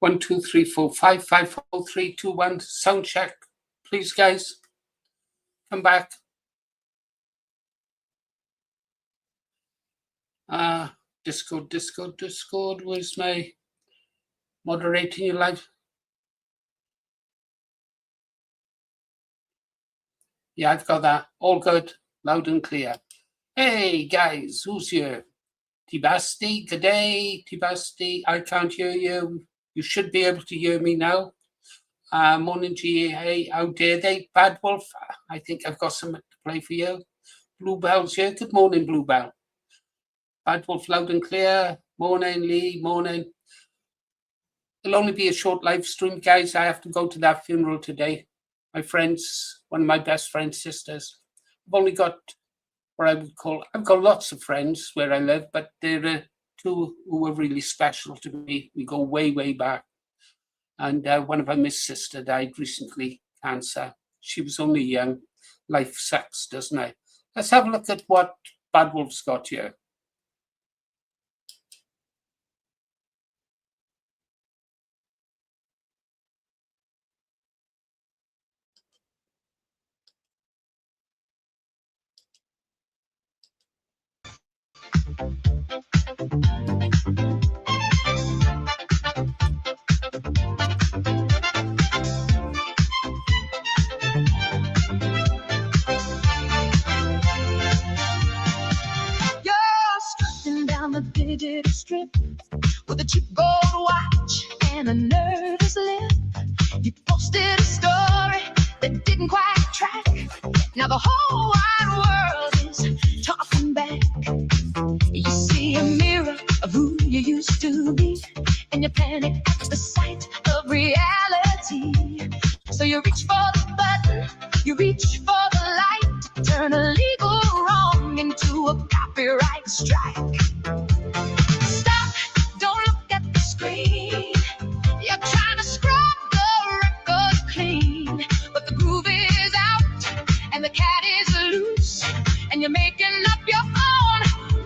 1, 2, 3, 4, 5, 5, 4, 3, 2, 1. Sound check, please, guys. Come back. Discord. Where's my moderating your live? Yeah, I've got that. All good, loud and clear. Hey, guys, who's here? Tibasti, good day. Tibasti, I can't hear you. You should be able to hear me now. Morning, GA. Hey, how dare they? Badwolf, I think I've got something to play for you. Bluebell's here. Good morning, Bluebell. Badwolf, loud and clear. Morning, Lee. Morning. It'll only be a short live stream, guys. I have to go to that funeral today. My friends, one of my best friend's sisters. I've only got what I would call, I've got lots of friends where I live, but there are two who are really special to me. We go way, way back. And one of them, his sister, died recently, cancer. She was only young. Life sucks, doesn't it? Let's have a look at what Badwolf's got here. The digital strip with a cheap gold watch and a nervous lip. You posted a story that didn't quite track. Now the whole wide world is talking back. You see a mirror of who you used to be, and you panic at the sight of reality. So you reach for the button, you reach for the light to turn a legal wrong into a copyright strike. Stop, don't look at the screen. You're trying to scrub the record clean, but the groove is out and the cat is loose, and you're making up your own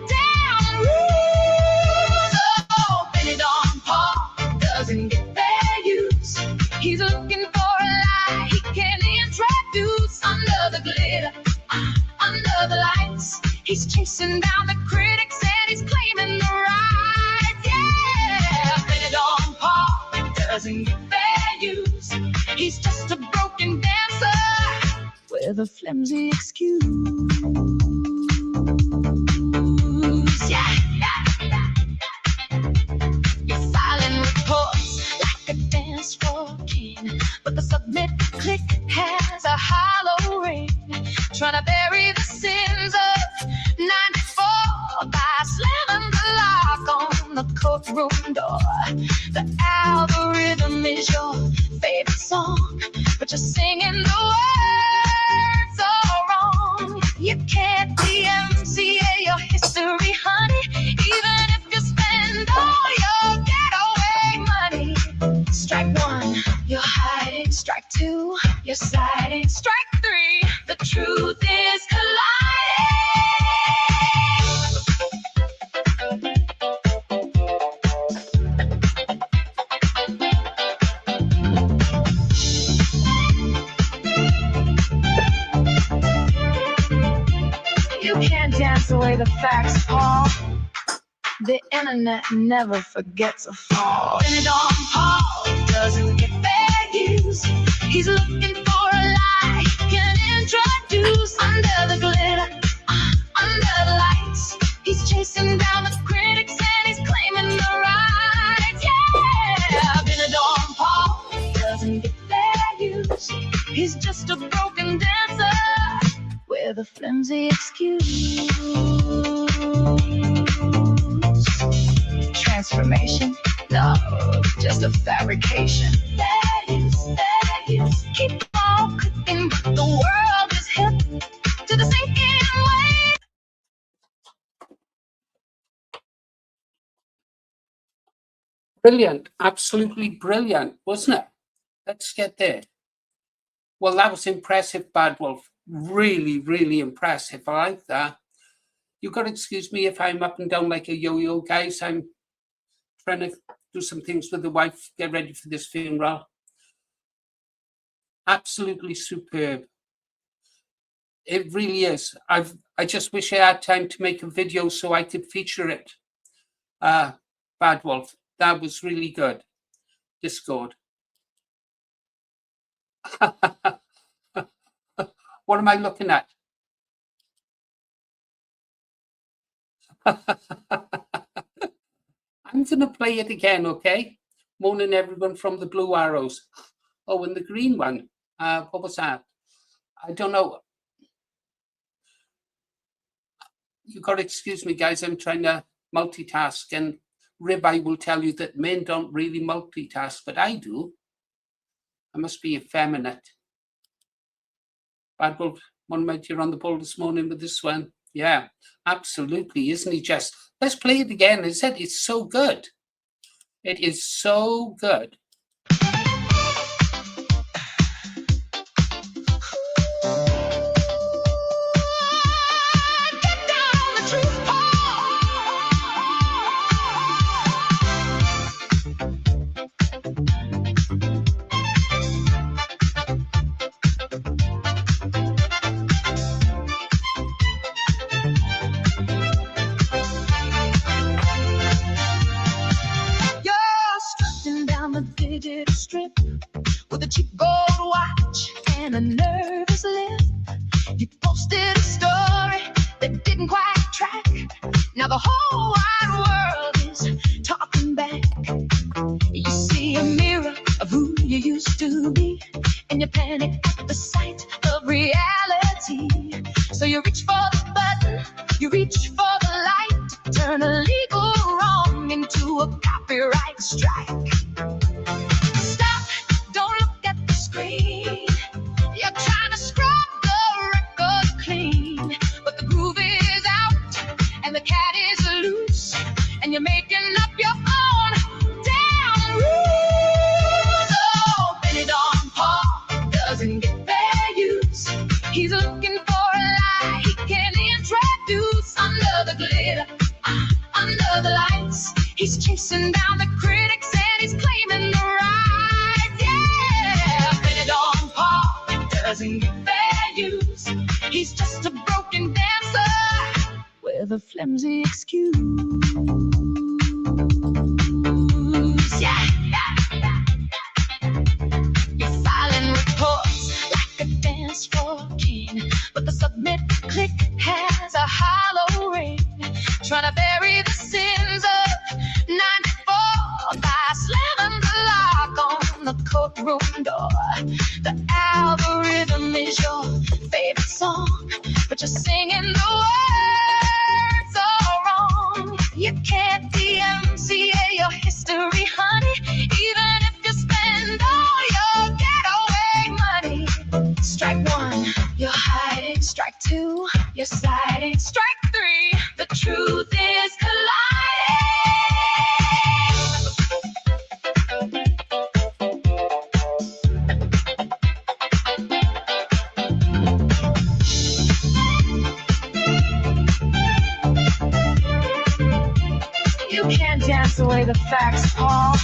damn rules. Oh, Benidorm Paul doesn't get fair use. He's looking for a lie he can introduce under the glitter, under the lights. He's chasing down the critics and he's claiming the right. Yeah, Benidorm Paul doesn't get fair use. He's just a broken dancer with a flimsy excuse. Yeah. You're filing reports like a dance floor king, but the submit click has a hollow ring, trying to bury the sins of 94 by slamming the lock on the courtroom door. The algorithm is your favorite song, but you're singing the words all wrong. You can't DMCA your history, honey, even if you spend all your getaway money. Strike one, you're hiding. Strike two, you're sliding. Strike three, the truth is colliding. You can't dance away the facts, Paul. The internet never forgets a fall. Benidorm Paul doesn't get fair use. He's looking for a lie he can introduce under the glitter, under the lights. He's chasing down the critics and he's claiming the right. Yeah, Benidorm Paul doesn't get fair use. He's just a broken dancer with a flimsy excuse. Transformation? No, just a fabrication. Keep on cooking, but the world is hip to the sinking way. Brilliant, absolutely brilliant, wasn't it? Let's get there. Well, that was impressive, Badwolf. Really, really impressive. I like that. You've got to excuse me if I'm up and down like a yo-yo, guys. I'm trying to do some things with the wife, get ready for this funeral. Absolutely superb. It really is. I just wish I had time to make a video so I could feature it. Badwolf, that was really good. Discord. What am I looking at? I'm going to play it again, okay? Morning, everyone from the Blue Arrows. Oh, and the green one. What was that? I don't know. You got to excuse me, guys. I'm trying to multitask, and Ribeye will tell you that men don't really multitask, but I do. I must be effeminate. Badwolf, one night you're on the ball this morning with this one. Yeah, absolutely. Isn't he just? Let's play it again. I said it's so good. It is so good. Strip with a cheap gold watch and a nervous lip. You posted a story that didn't quite track. Now the whole wide world is talking back. You see a mirror of who you used to be, and you panic at the sight of reality. So you reach for the button, you reach for the light to turn a legal wrong into a copyright strike. You're trying to scrub the record clean, but the groove is out and the cat is loose, and you're making up your own damn rules. Oh, Benidorm Paul doesn't get fair use. He's looking for a lie he can introduce under the glitter, under the lights. He's chasing down the critics and he's claiming the right. Doesn't get fair use. He's just a broken dancer with a flimsy excuse. Yeah. You're filing reports like a dance floor king, but the submit click has a hollow ring, trying to bury the sins of 94 by slamming the lock on the courtroom door. The algorithm is your favorite song, but you're singing the words all wrong. You can't DMCA your history, honey, even if you spend all your getaway money. Strike one, you're hiding. Strike two, you're sliding. Strike three, the truth is colliding. Dance away the facts, Paul.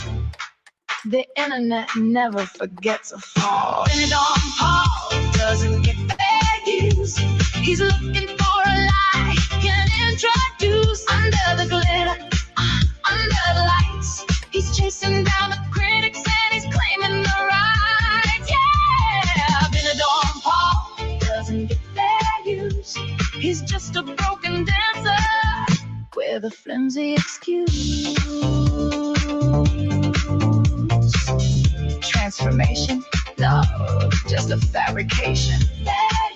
The internet never forgets a fall. Benidorm Paul doesn't get fair use. He's looking for a lie he can introduce under the glitter, under the lights. He's chasing down the critics and he's claiming the right. Yeah, Benidorm Paul doesn't get fair use. He's just a broken dancer with a flimsy excuse. Transformation? No, just a fabrication. Fair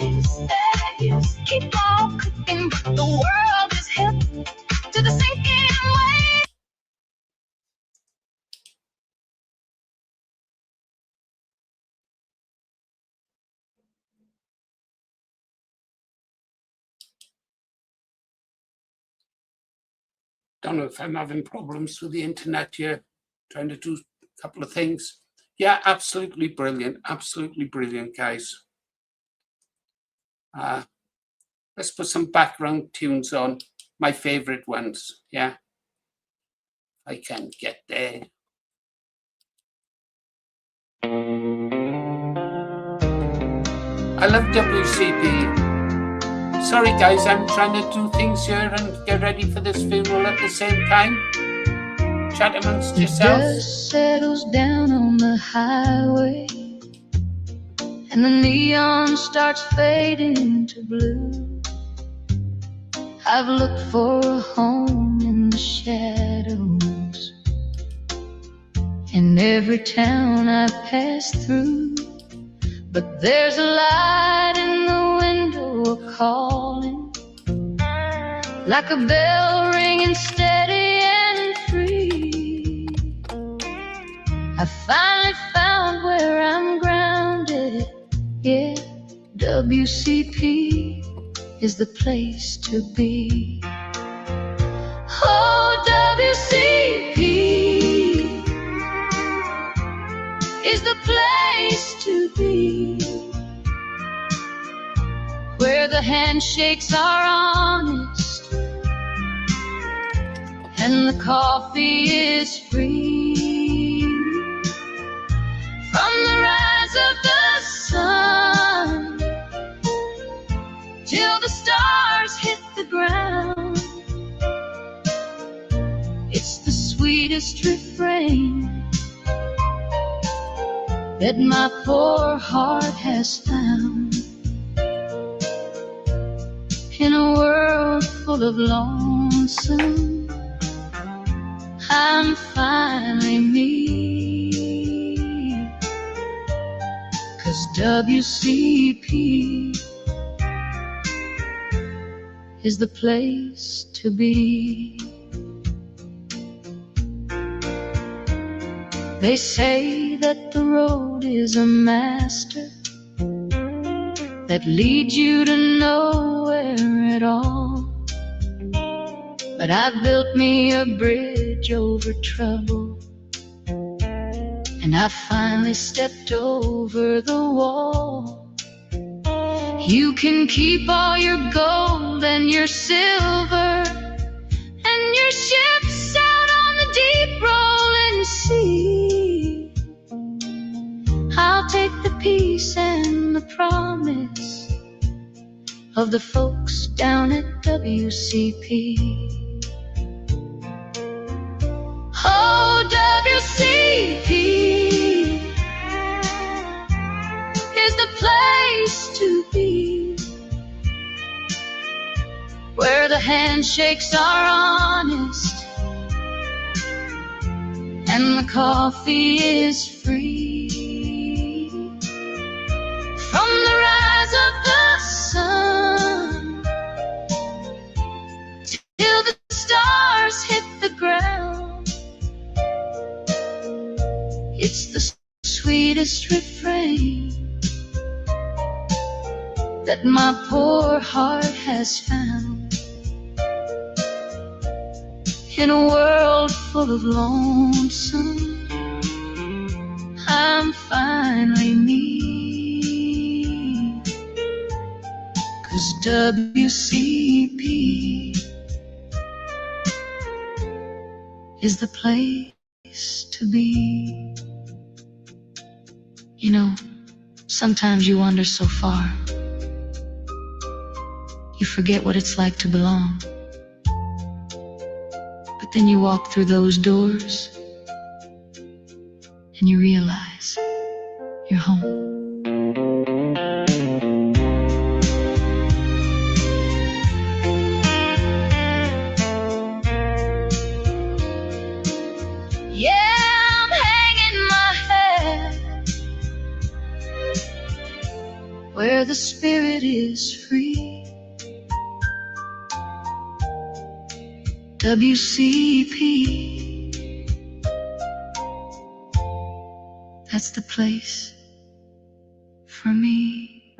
use. Keep on clicking, but the world is hip to the sinking way. Don't know if I'm having problems with the internet here, trying to do a couple of things. Yeah, absolutely brilliant, guys. Let's put some background tunes on, my favorite ones. Yeah, I can get there. I love WCP. Sorry guys, I'm trying to do things here and get ready for this funeral at the same time. Chat amongst The yourselves. dust settles down on the highway, and the neon starts fading to blue. I've looked for a home in the shadows in every town I pass through, but there's a light in the window calling, like a bell ringing steady and free. I finally found where I'm grounded. Yeah, WCP is the place to be. Oh, WCP is the place to be, where the handshakes are honest and the coffee is free. From the rise of the sun till the stars hit the ground, it's the sweetest refrain that my poor heart has found. In a world full of lonesome, I'm finally me, 'cause WCP is the place to be. They say that the road is a master that leads you to nowhere at all, but I've built me a bridge over trouble, and I finally stepped over the wall. You can keep all your gold and your silver and your ships out on the deep rolling sea. I'll take the peace and the promise of the folks down at WCP. Oh, WCP is the place to be, where the handshakes are honest and the coffee is free. From the rise of the sun till the stars hit the ground, it's the sweetest refrain that my poor heart has found. In a world full of lonesome, I'm finally me, 'cause WCP is the place to be. You know, sometimes you wander so far, you forget what it's like to belong. But then you walk through those doors and you realize you're home. Yeah, I'm hanging my head where the spirit is free. WCP, that's the place for me.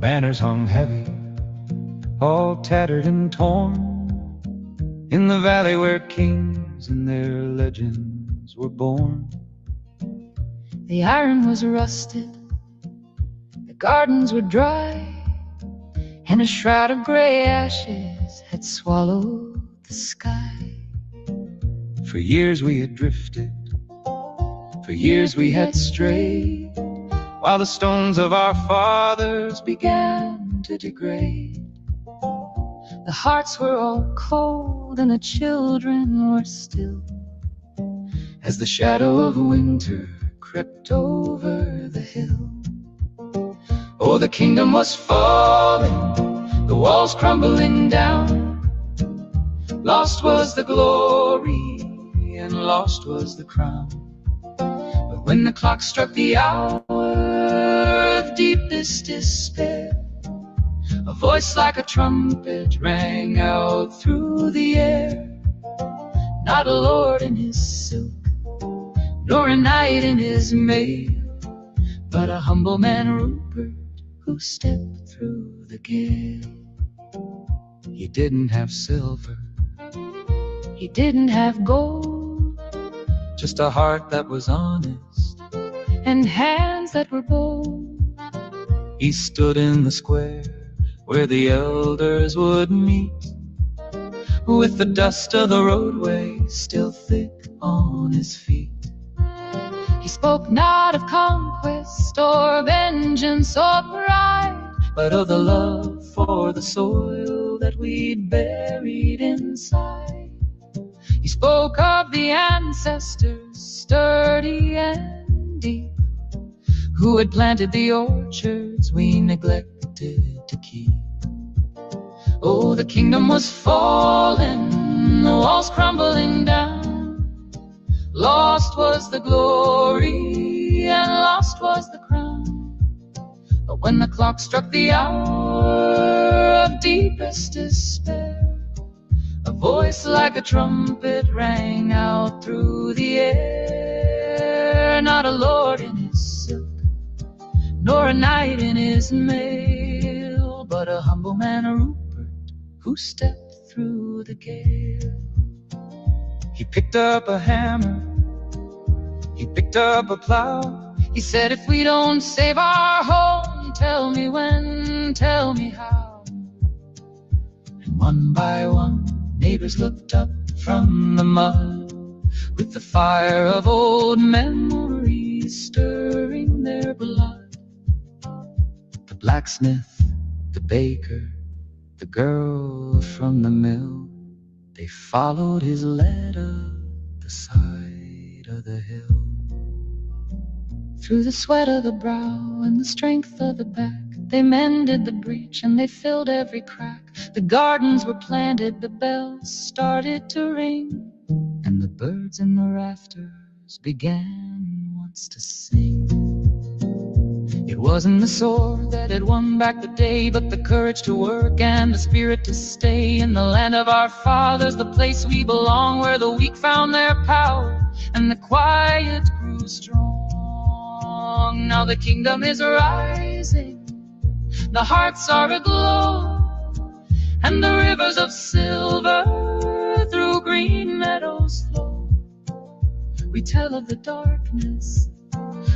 banners hung heavy, all tattered and torn, in the valley where kings and their legends were born. The iron was rusted, the gardens were dry, and a shroud of gray ashes had swallowed the sky. For years we had drifted, for years we had strayed, while the stones of our fathers began to degrade. The hearts were all cold and the children were still, as the shadow of winter crept over the hill. Oh, the kingdom was falling, the walls crumbling down. Lost was the glory and lost was the crown. But when the clock struck the hour of deepest despair, a voice like a trumpet rang out through the air. Not a lord in his silk, nor a knight in his mail, but a humble man, Rupert, who stepped through the gale. He didn't have silver, he didn't have gold, just a heart that was honest and hands that were bold. He stood in the square where the elders would meet, with the dust of the roadway still thick on his feet. He spoke not of conquest or vengeance or pride, but of the love for the soil that we'd buried inside. He spoke of the ancestors, sturdy and deep, who had planted the orchards we neglected to keep. Oh, the kingdom was falling, the walls crumbling down. Lost was the glory and lost was the crown. But when the clock struck the hour of deepest despair, a voice like a trumpet rang out through the air. Not a lord in his silk, nor a knight in his mail, but a humble man, Rupert, who stepped through the gale. He picked up a hammer, he picked up a plow. He said, if we don't save our home, tell me when, tell me how. And one by one, neighbors looked up from the mud, with the fire of old memories stirring their blood. The blacksmith, the baker, the girl from the mill, they followed his lead up the side of the hill. Through the sweat of the brow and the strength of the back, they mended the breach and they filled every crack. The gardens were planted, the bells started to ring, and the birds in the rafters began once to sing. It wasn't the sword that had won back the day, but the courage to work and the spirit to stay in the land of our fathers, the place we belong, where the weak found their power and the quiet grew strong. Now the kingdom is rising, the hearts are aglow, and the rivers of silver through green meadows flow. We tell of the darkness,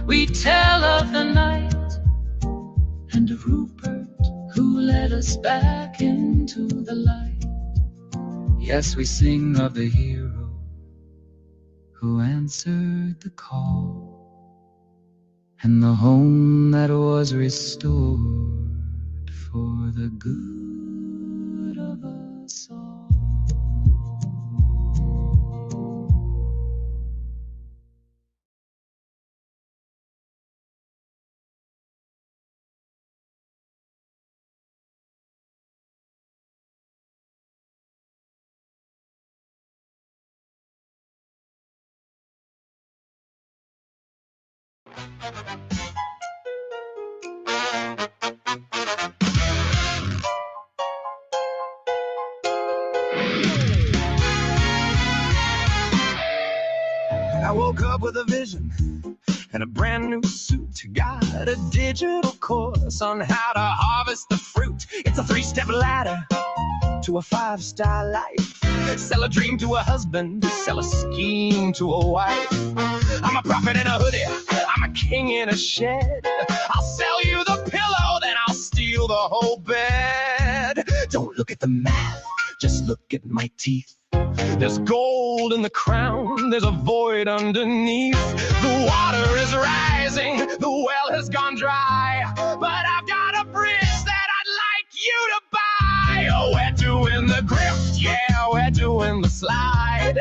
we tell of the night, and of Rupert, who led us back into the light. Yes, we sing of the hero who answered the call, and the home that was restored for the good of us all. I woke up with a vision and a brand new suit. Got a digital course on how to harvest the fruit. It's a 3-step ladder to a 5-star life. Sell a dream to a husband, sell a scheme to a wife. I'm a prophet in a hoodie, I'm a king in a shed. I'll sell you the pillow, then I'll steal the whole bed. Don't look at the math, just look at my teeth. There's gold in the crown, there's a void underneath. The water is rising, the well has gone dry, but I've got a bridge that I'd like you to buy. Oh, we're doing the grift, yeah, we're doing the slide.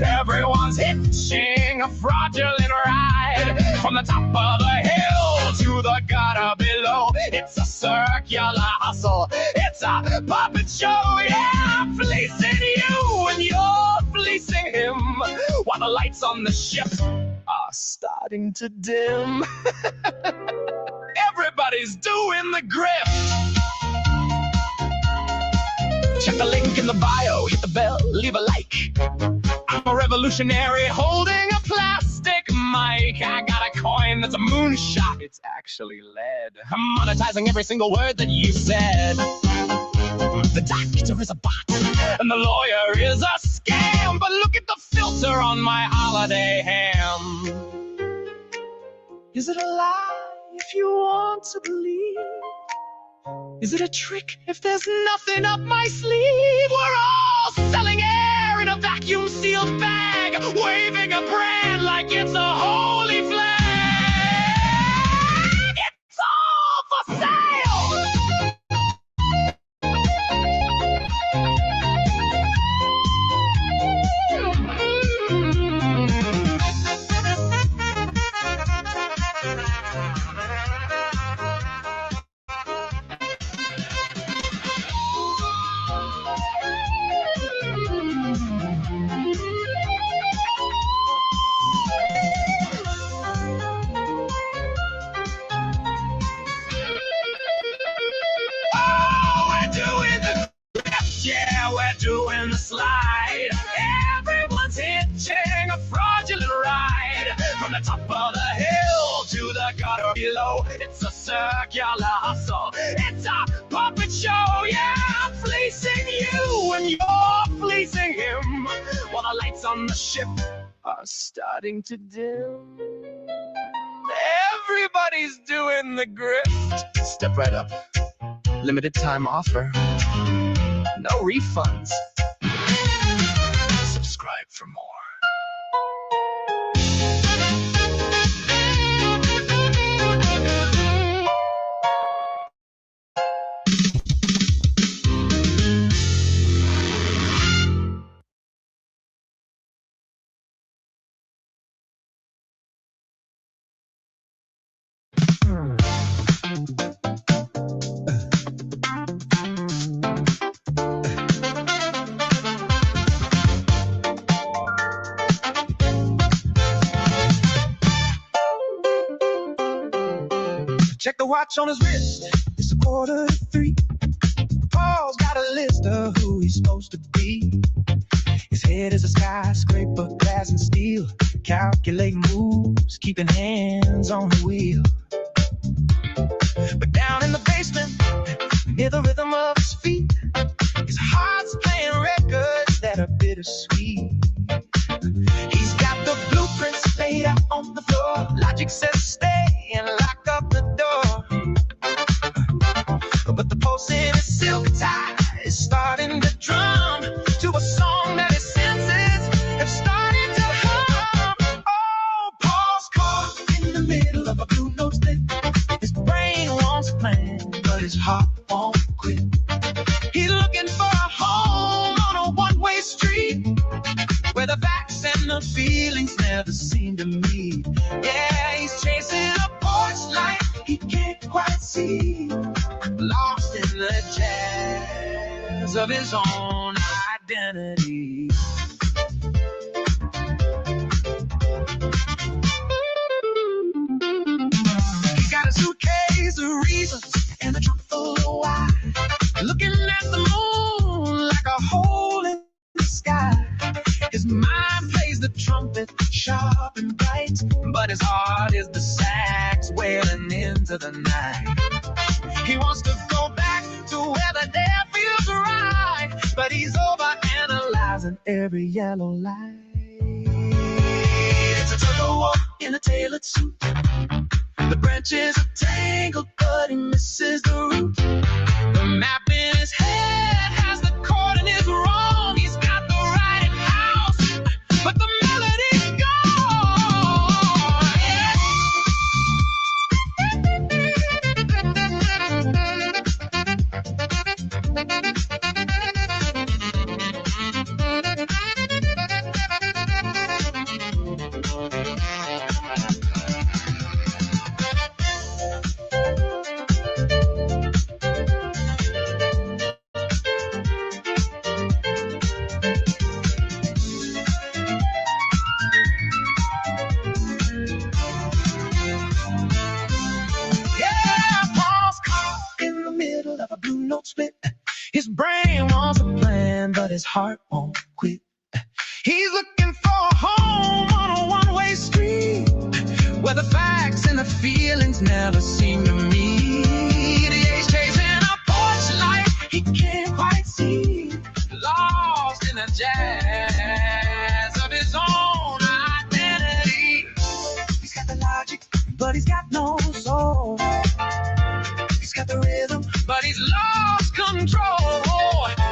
Everyone's hitching a fraudulent ride from the top of the hill to the gutter below. It's a circular hustle, it's a puppet show, yeah. I'm fleecing you and you're fleecing him, while the lights on the ship are starting to dim. Everybody's doing the grift. Check the link in the bio, hit the bell, leave a like. I'm a revolutionary holding a plastic mic. I got a coin that's a moonshot, it's actually lead. I'm monetizing every single word that you said. The doctor is a bot, and the lawyer is a scam. But look at the filter on my holiday ham. Is it a lie if you want to believe? Is it a trick if there's nothing up my sleeve? We're all selling air in a vacuum sealed bag, waving a brand like it's a holy flag. It's all for sale. Yeah, we're doing the slide. Everyone's hitching a fraudulent ride from the top of the hill to the gutter below. It's a circular hustle, it's a puppet show. Yeah, I'm fleecing you and you're fleecing him, while the lights on the ship are starting to dim. Everybody's doing the grift. Step right up. Limited time offer. No refunds. Subscribe for more. Check the watch on his wrist, it's 2:45. Paul's got a list of who he's supposed to be. His head is a skyscraper, glass and steel. Calculating moves, keeping hands on the wheel. But down in the basement, near the rhythm of his feet, his heart's playing records that are bittersweet. He's got the blueprints laid out on the floor. Logic says stay and lock up the door. But the pulse in his silk tie is starting to drum to a song that his senses have started to hum. Oh, Paul's caught in the middle of a blue note split. His brain wants a plan, but his heart won't quit. He's looking for a home on a one-way street where the facts and the feelings never seem to meet. Yeah, he's chasing a porch light he can't quite see, lost in the jazz of his own identity. He's got a suitcase of reasons and a trunk full of why, looking at the moon like a hole in the sky. His mind plays the trumpet sharp and bright, but his heart is the sax into the night. He wants to go back to where the air feels right, but he's over analyzing every yellow light. It's a tug of war in a tailored suit. The branches are tangled, but he misses the root. The map in his head has the coordinates wrong. He's got the right house, but the melody's gone. His brain wants a plan, but his heart won't quit. He's looking for a home on a one-way street, where the facts and the feelings never seem to meet. He's chasing a porch light he can't quite see, lost in the jazz of his own identity. He's got the logic, but he's got no soul. He's got the rhythm, but he's lost control.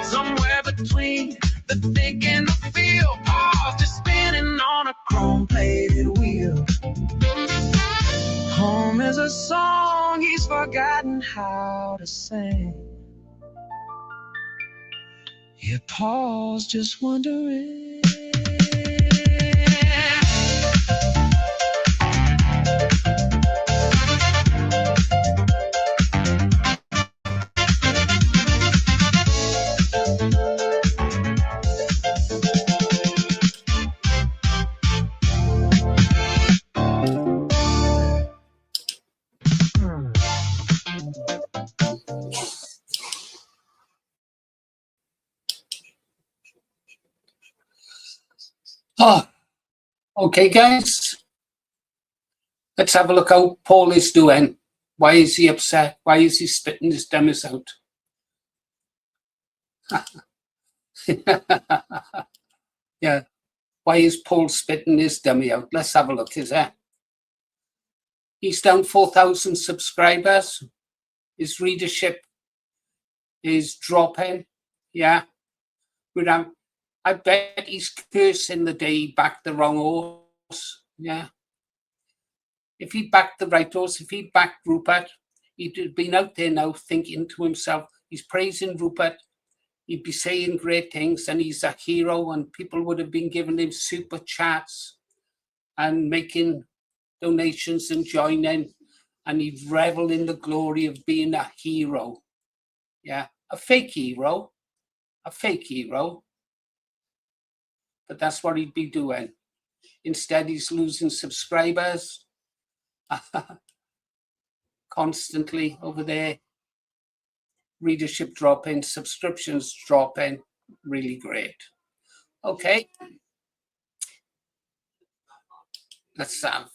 Somewhere between the think and the feel, Paul's just spinning on a chrome-plated wheel. Home is a song he's forgotten how to sing. Yeah, Paul's just wondering. Oh, okay, guys. Let's have a look how Paul is doing. Why is he upset? Why is he spitting his dummies out? Yeah. Why is Paul spitting his dummy out? Let's have a look. Is that? He's down 4,000 subscribers. His readership is dropping. Yeah. I bet he's cursing the day he backed the wrong horse. Yeah. If he backed the right horse, if he backed Rupert, he'd have been out there now thinking to himself, he's praising Rupert, he'd be saying great things, and he's a hero, and people would have been giving him super chats and making donations and joining, and he'd revel in the glory of being a hero. Yeah, a fake hero. But that's what he'd be doing. Instead, he's losing subscribers constantly over there. Readership dropping, subscriptions dropping. Really great. Okay. Let's have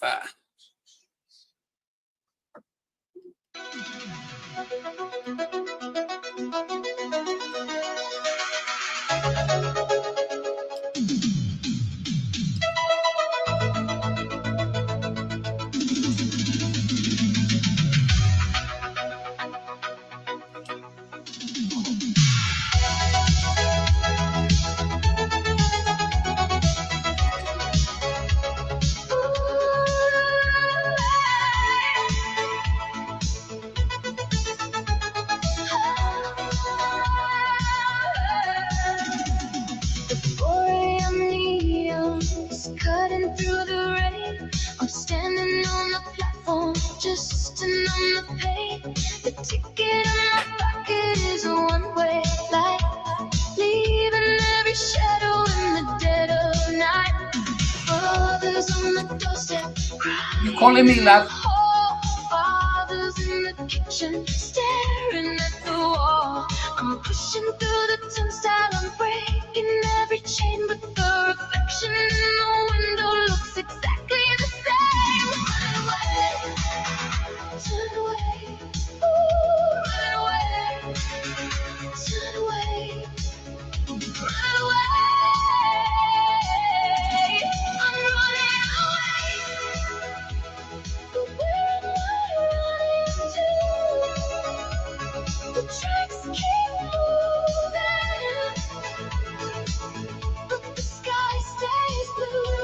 you calling me, love? Father's in the kitchen, staring at the wall. I'm pushing through the turnstile, I'm breaking every chain, but the reflection in the window looks exactly the same. Turn away, tracks keep moving, but the sky stays blue.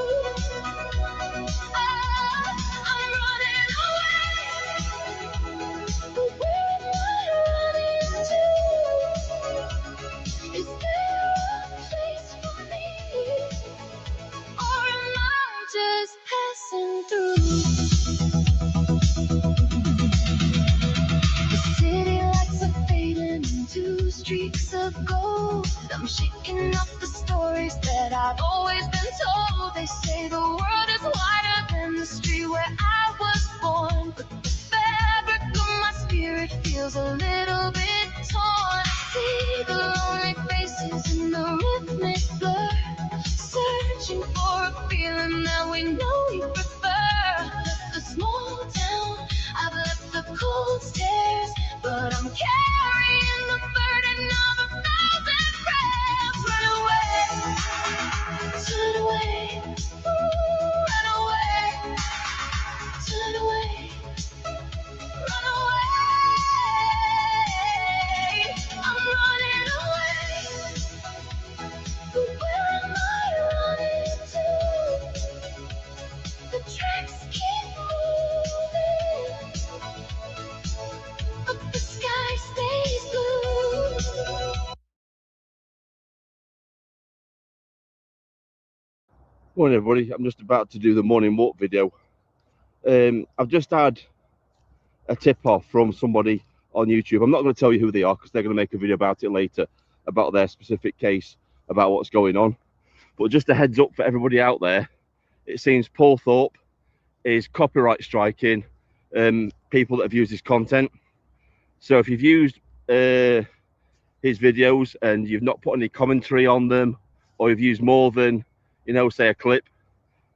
I'm running away, but where am I running to? Is there a place for me, or am I just passing through? The city lights are fading into streaks of gold. I'm shaking up the stories that I've always been told. They say the world is wider than the street where I was born, but the fabric of my spirit feels a little bit torn. I see the lonely faces in the rhythmic blur, searching for a feeling that we know we prefer. I've left the small town, I've left the cold stairs, but I'm carrying the burden of 1,000 prayers. Run away, turn away, run away, turn away, run away. I'm running away, but where am I running to? The tracks keep moving, but the sky stays blue. Morning everybody, I'm just about to do the morning walk video. I've just had a tip off from somebody on YouTube. I'm not going to tell you who they are because they're going to make a video about it later, about their specific case, about what's going on. But just a heads up for everybody out there, it seems Paul Thorpe is copyright striking people that have used his content. So if you've used his videos and you've not put any commentary on them, or you've used more than, you know, say a clip,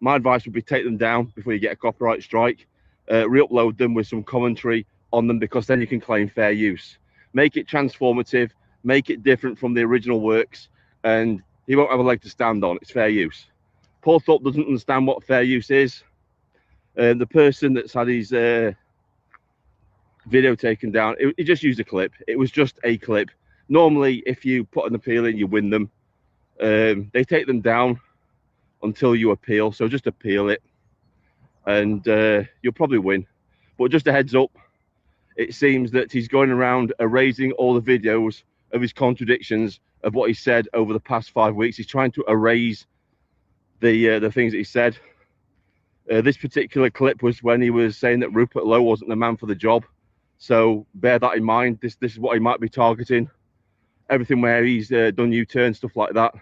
my advice would be take them down before you get a copyright strike. Re-upload them with some commentary on them, because then you can claim fair use. Make it transformative, make it different from the original works, and he won't have a leg to stand on. It's fair use. Paul Thorpe doesn't understand what fair use is. The person that's had his video taken down, he just used a clip. It was just a clip. Normally, if you put an appeal in, you win them. They take them down until you appeal, so just appeal it and you'll probably win. But just a heads up, it seems that he's going around erasing all the videos of his contradictions of what he said over the past 5 weeks. He's trying to erase the things that he said. This particular clip was when he was saying that Rupert Lowe wasn't the man for the job, so bear that in mind. This is what he might be targeting. Everything where he's done U-turn, stuff like that,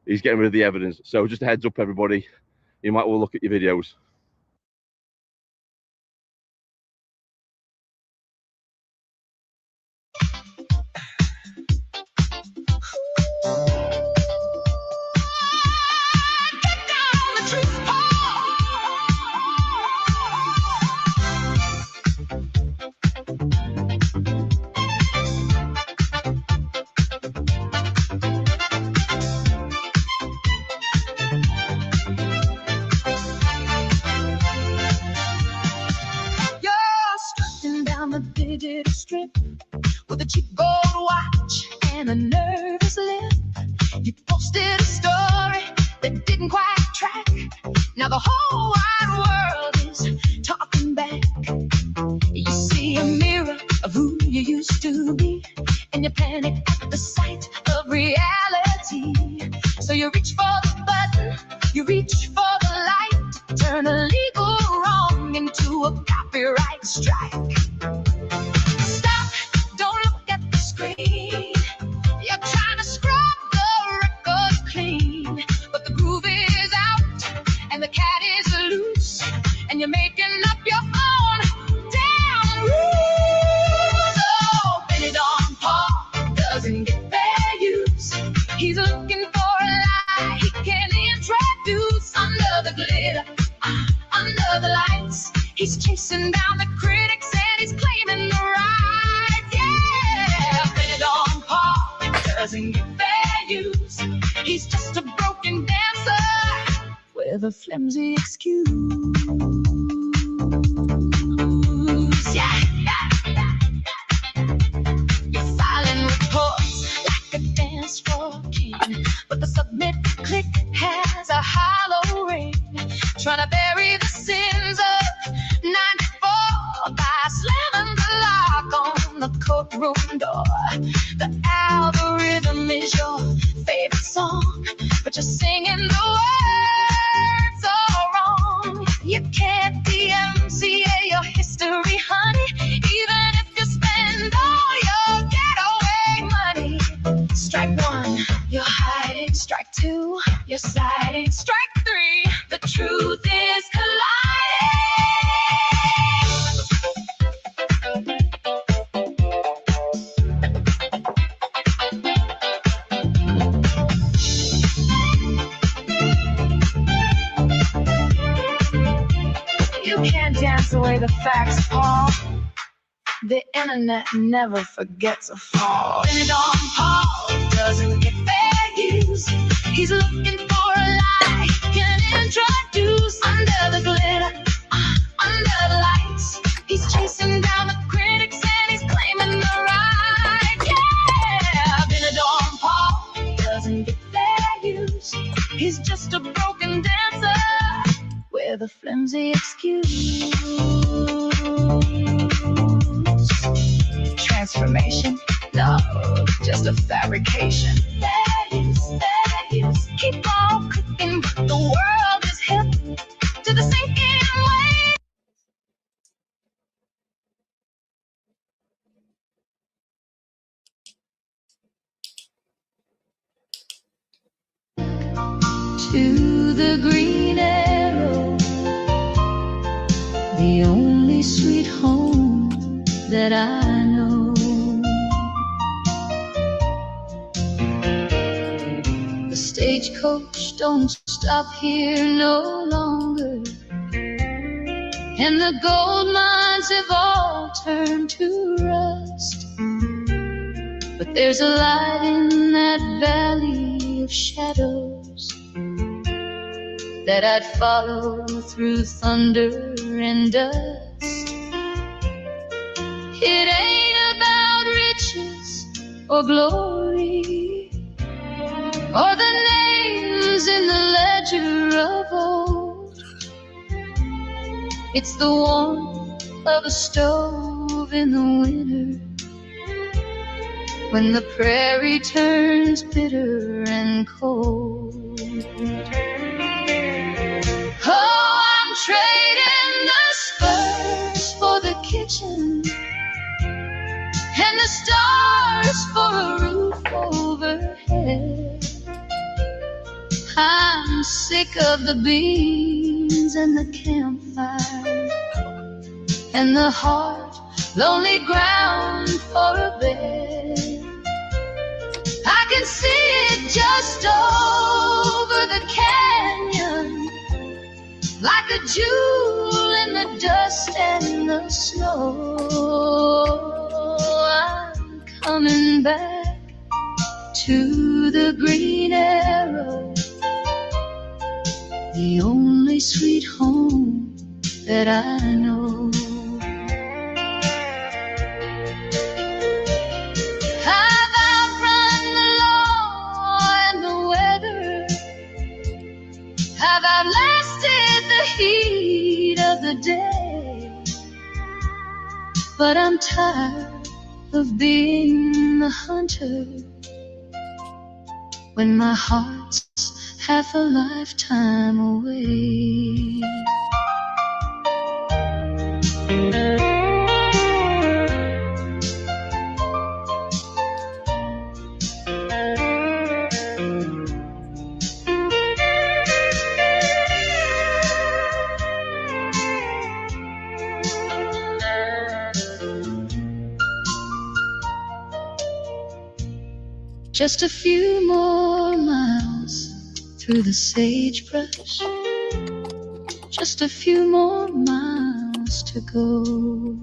he's getting rid of the evidence. So just a heads up, everybody, you might want to look at your videos. Digital strip with a cheap gold watch and a nervous lip. You posted a story that didn't quite track. Now the whole wide world is talking back. You see a mirror of who you used to be, and you panic at the sight of reality. So you reach for the button, you reach for the light, turn a legal wrong into a copyright strike. You're trying to scrub the record clean, but the groove is out and the cat is loose, and you're making up your own damn rules. Oh, Benny Don Paul doesn't get fair use. He's looking for a lie he can introduce under the glitter, under the lights. He's chasing down the critics and he's claiming the right. Doesn't get fair use. He's just a broken dancer with a flimsy excuse. Yeah. courtroom door. The algorithm is your favorite song, but you're singing the words all wrong. You can't DMCA your history, honey, even if you spend all your getaway money. Strike one, you're hiding. Strike two, you're siding. Strike three, the truth is colliding. You can't dance away the facts, Paul. The internet never forgets a fall. Benidorm Paul doesn't get fair use. He's looking for a lie he can introduce. Under the glitter, under the lights, he's chasing down the critics and he's claiming the right. Yeah, Benidorm Paul doesn't get fair use. He's just a broken dancer with a flimsy excuse. Transformation? No, just a fabrication. Fair use. Keep on cooking, but the world is hip to the sinking way. To the green arrow, the only sweet home that I know. The stagecoach don't stop here no longer, and the gold mines have all turned to rust. But there's a light in that valley of shadows that I'd follow through thunder and dust. It ain't about riches or glory or the names in the ledger of old. It's the warmth of a stove in the winter when the prairie turns bitter and cold. Oh, I'm trading the spurs for the kitchen and the stars for a roof overhead. I'm sick of the beans and the campfire and the hard, lonely ground for a bed. I can see it just over the canyon, like a jewel in the dust and the snow. I'm coming back to the green arrow, the only sweet home that I know. I've outrun the law and the weather. I've outlasted the heat of the day. But I'm tired of being the hunter when my heart's half a lifetime away. Just a few more miles through the sagebrush, just a few more miles to go.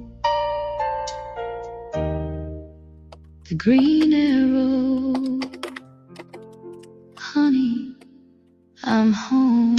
The green arrow, honey, I'm home.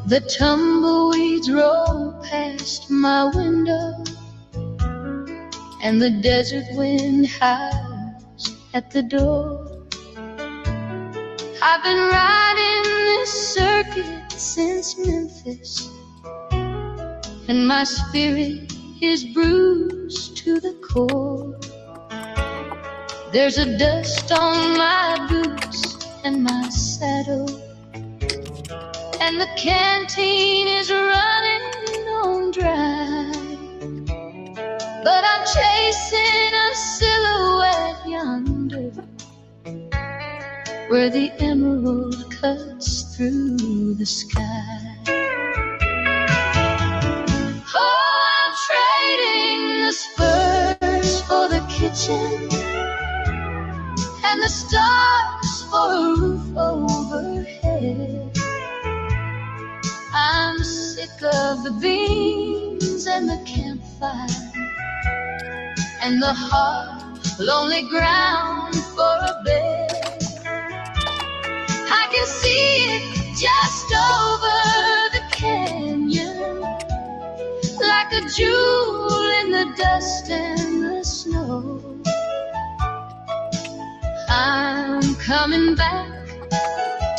The tumbleweeds roll past my window, and the desert wind howls at the door. I've been riding this circuit since Memphis, and my spirit is bruised to the core. There's a dust on my boots and my saddle, and the canteen is running on dry. But I'm chasing a silhouette yonder, where the emerald cuts through the sky. Oh, I'm trading the spurs for the kitchen, and the stars for a roof overhead. I'm sick of the beans and the campfire, and the hard, lonely ground for a bed. I can see it just over the canyon, like a jewel in the dust and the snow. I'm coming back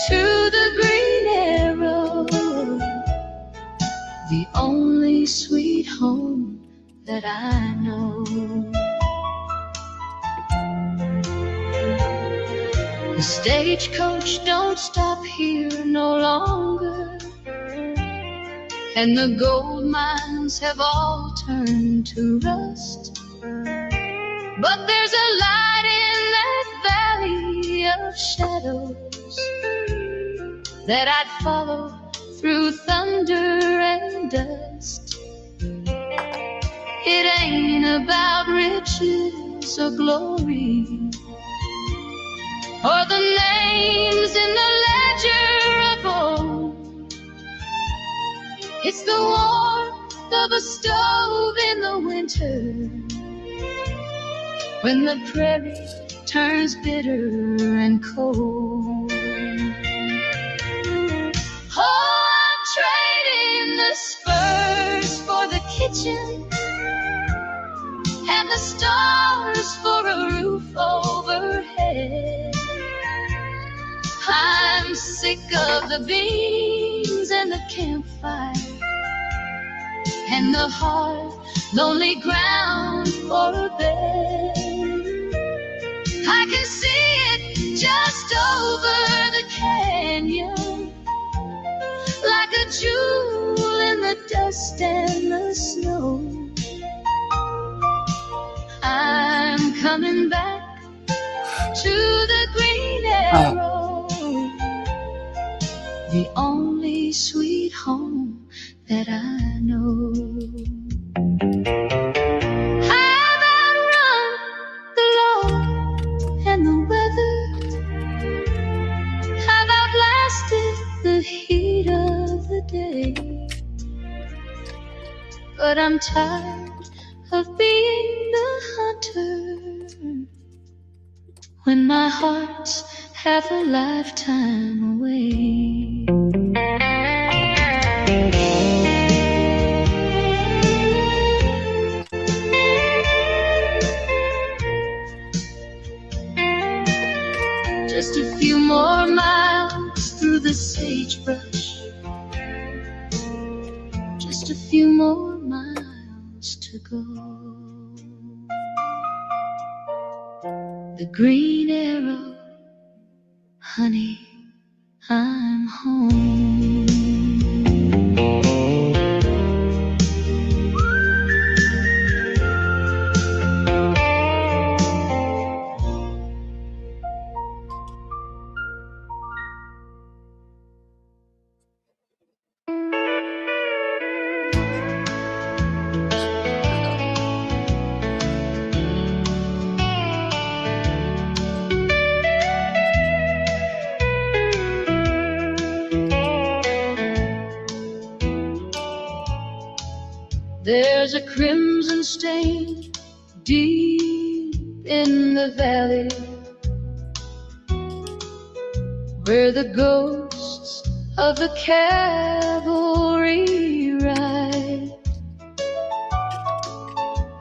to the Green Arrow, the only sweet home that I know. The stagecoach don't stop here no longer, and the gold mines have all turned to rust. But there's a light in that valley of shadows that I'd follow through thunder and dust. It ain't about riches or glory, or the names in the ledger of old. It's the warmth of a stove in the winter, when the prairie turns bitter and cold. Oh, I'm trading the spurs for the kitchen, and the stars for a roof overhead. I'm sick of the beans and the campfire, and the hard, lonely ground for a bed. I can see it just over the canyon, like a jewel in the dust and the snow. I'm coming back to the Green Arrow, the only sweet home that I know. I've outrun the law and the weather, I've outlasted the heat of the day, but I'm tired of being the hunter when my heart's half a lifetime away. Just a few more miles through the sagebrush, just a few more miles to go. The Green Arrow, honey, I'm home. There's a crimson stain deep in the valley, where the ghosts of the cavalry ride,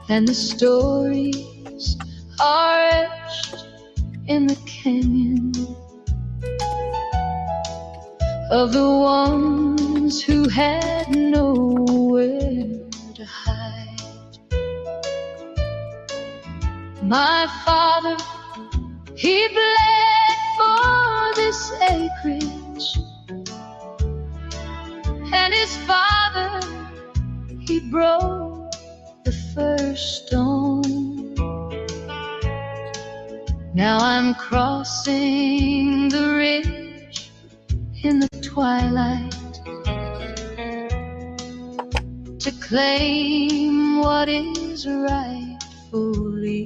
and the stories are etched in the canyon of the ones who had nowhere to hide. My father, he bled for this acreage, and his father, he broke the first stone. Now I'm crossing the ridge in the twilight to claim what is rightfully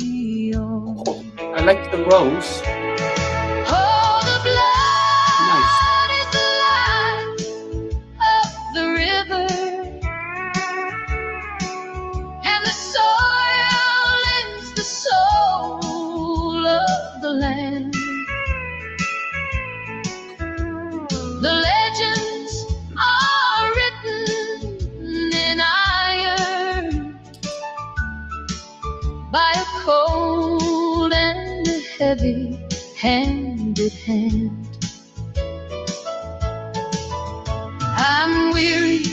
owned. I like the rose. Oh, the Nice. blood is the life of the river, and the soil is the soul of the land. The legends are written in iron by a cold and a heavy-handed hand. I'm weary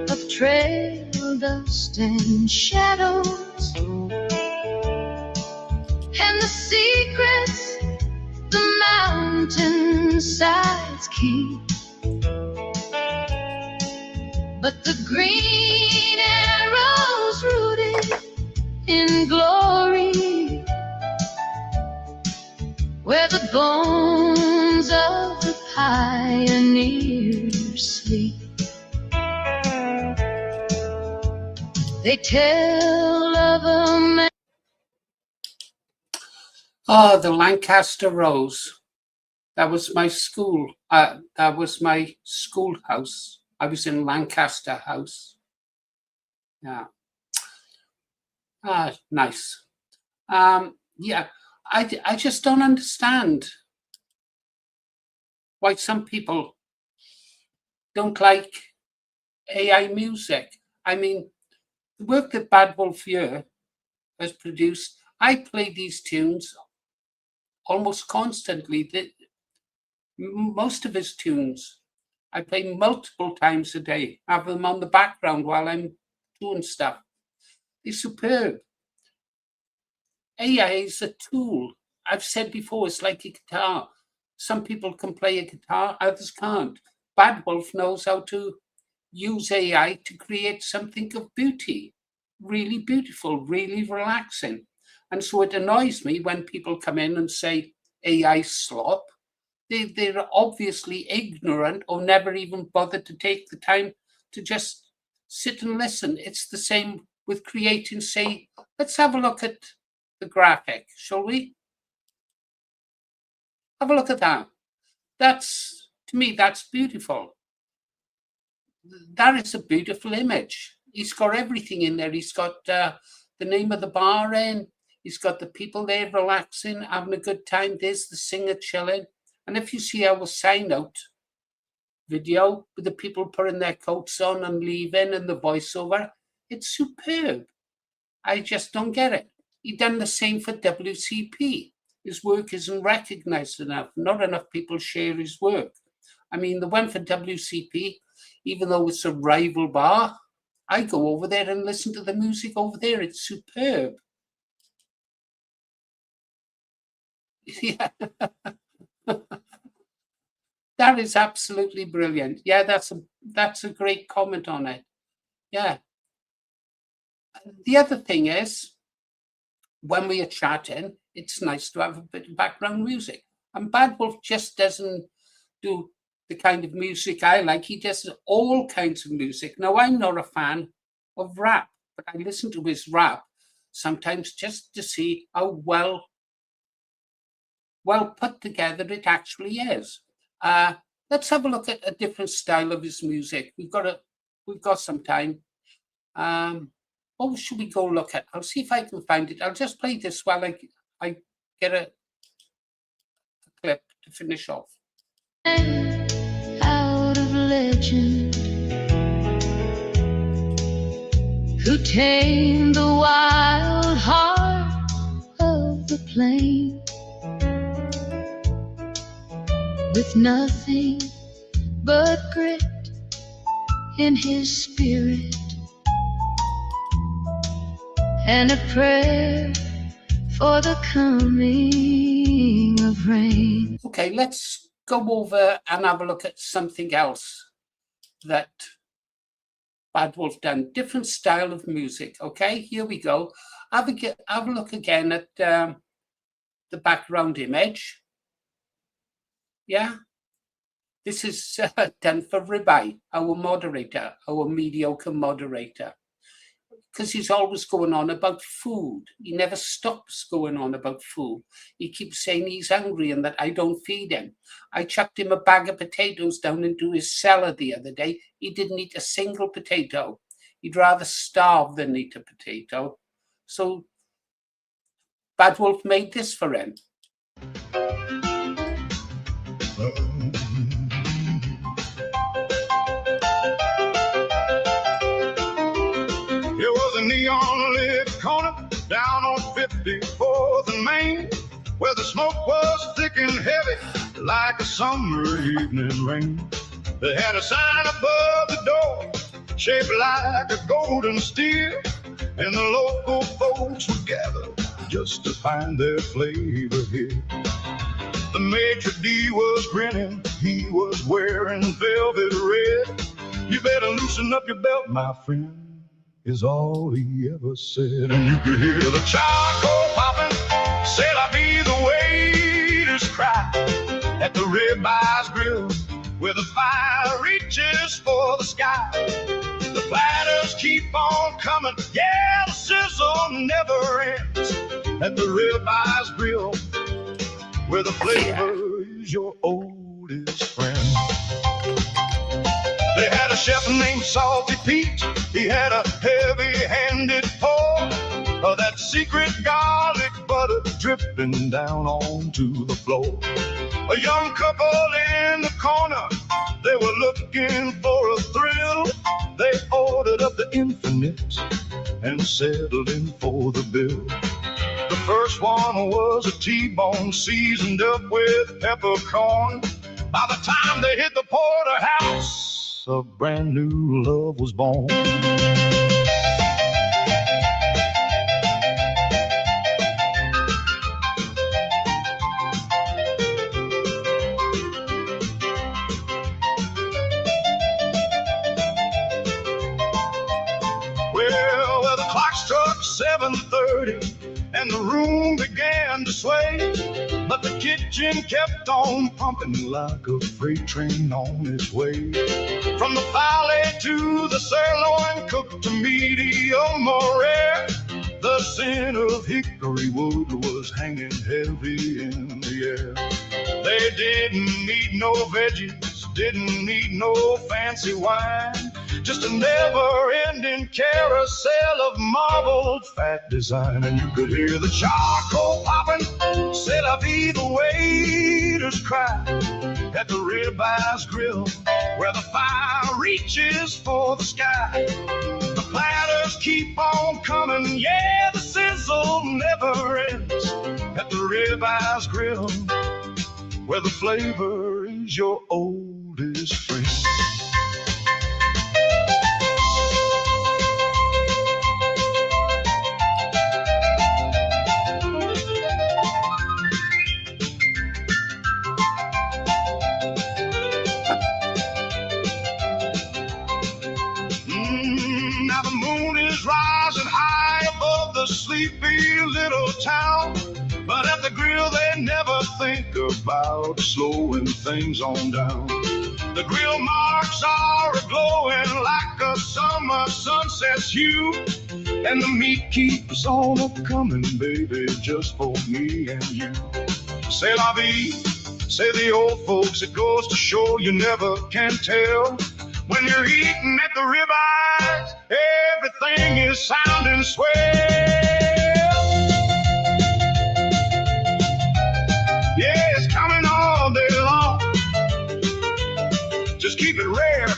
of trail dust and shadows, and the secrets the mountainsides keep. But the green arrows rooted in glory, where the bones of the pioneers sleep. They tell of a man. Oh, the Lancaster Rose. That was my school. That was my schoolhouse. I was in Lancaster House. Yeah. Nice. Yeah, I just don't understand why some people don't like AI music. I mean, the work that Badwolf here has produced, I play these tunes almost constantly. Most of his tunes I play multiple times a day, have them on the background while I'm doing stuff. They're superb. AI is a tool. I've said before, it's like a guitar. Some people can play a guitar, others can't. Badwolf knows how to use AI to create something of beauty, really beautiful, really relaxing. And so it annoys me when people come in and say AI slop. They're obviously ignorant or never even bothered to take the time to just sit and listen. It's the same with creating, say, let's have a look at the graphic, shall we? Have a look at that. That's, to me, that's beautiful. That is a beautiful image. He's got everything in there. He's got the name of the bar in. He's got the people there relaxing, having a good time. There's the singer chilling. And if you see our sign out video with the people putting their coats on and leaving and the voiceover, it's superb. I just don't get it. He done the same for WCP. His work isn't recognized enough. Not enough people share his work. I mean, the one for WCP, even though it's a rival bar, I go over there and listen to the music over there. It's superb. Yeah. That is absolutely brilliant. Yeah, that's a great comment on it. Yeah. The other thing is, when we are chatting, it's nice to have a bit of background music. And Badwolf just doesn't do the kind of music I like. He does all kinds of music. Now, I'm not a fan of rap, but I listen to his rap sometimes just to see how well put together it actually is. Let's have a look at a different style of his music. We've got some time. What should we go look at? I'll see if I can find it. I'll just play this while I get a clip to finish off. How legend who tamed the wild heart of the plain with nothing but grit in his spirit and a prayer for the coming of rain. Okay, let's go over and have a look at something else that Badwolf done. Different style of music. Okay, here we go. Have a look again at the background image. Yeah, this is done for Ribeye, our moderator, our mediocre moderator. Because he's always going on about food. He never stops going on about food. He keeps saying he's hungry and that I don't feed him. I chucked him a bag of potatoes down into his cellar the other day. He didn't eat a single potato. He'd rather starve than eat a potato. So Badwolf made this for him. Neon lit corner down on 54th and Main, where the smoke was thick and heavy like a summer evening rain. They had a sign above the door shaped like a golden steer, and the local folks would gather just to find their flavor here. The maitre d' was grinning, he was wearing velvet red. You better loosen up your belt, my friend, is all he ever said. And you could hear the charcoal popping, say la vie, the waiters cry at the Ribeyes Grill, where the fire reaches for the sky. The platters keep on coming, yeah, the sizzle never ends at the Ribeyes Grill, where the flavor is your oldest friend. They had a chef named Salty Pete. He had a heavy-handed pour of that secret garlic butter dripping down onto the floor. A young couple in the corner, they were looking for a thrill. They ordered up the infinite and settled in for the bill. The first one was a T-bone seasoned up with peppercorn. By the time they hit the porterhouse, a brand new love was born. Well, the clock struck 7:30 and the room began to sway, but the kitchen kept on pumping like a freight train on its way. From the filet to the sirloin, cooked to medium or rare, the scent of hickory wood was hanging heavy in the air. They didn't need no veggies, didn't need no fancy wine, just a never-ending carousel of marbled fat design. And you could hear the charcoal popping, c'est la vie, the waiters cry at the Ribeyes Grill, where the fire reaches for the sky. The platters keep on coming, yeah, the sizzle never ends at the Ribeyes Grill, where the flavor is your oldest friend. Now the moon is rising high above the sleepy little town, but at the grill they never think about slowing things on down. The grill marks are glowing like a summer sunset's hue, and the meat keeps on a-coming, baby, just for me and you. C'est la vie, say the old folks, it goes to show you never can tell. When you're eating at the Ribeyes, everything is sounding swell. Yeah, it's coming all day long. Just keep it rare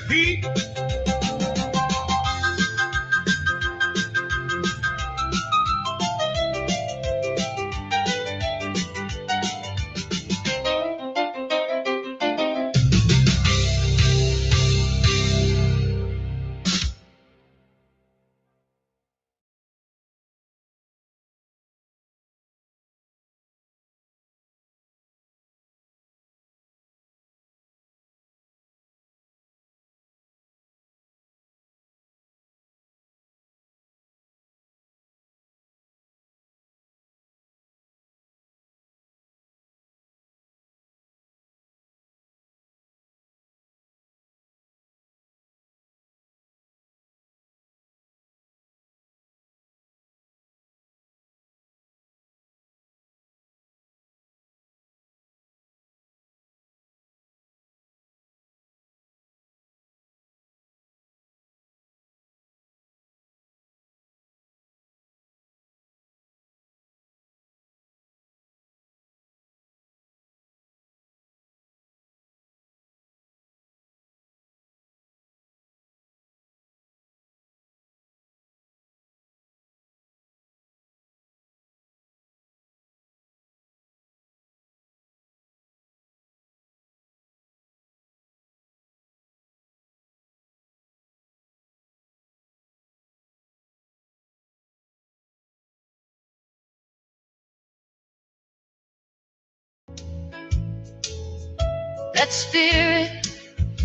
That spirit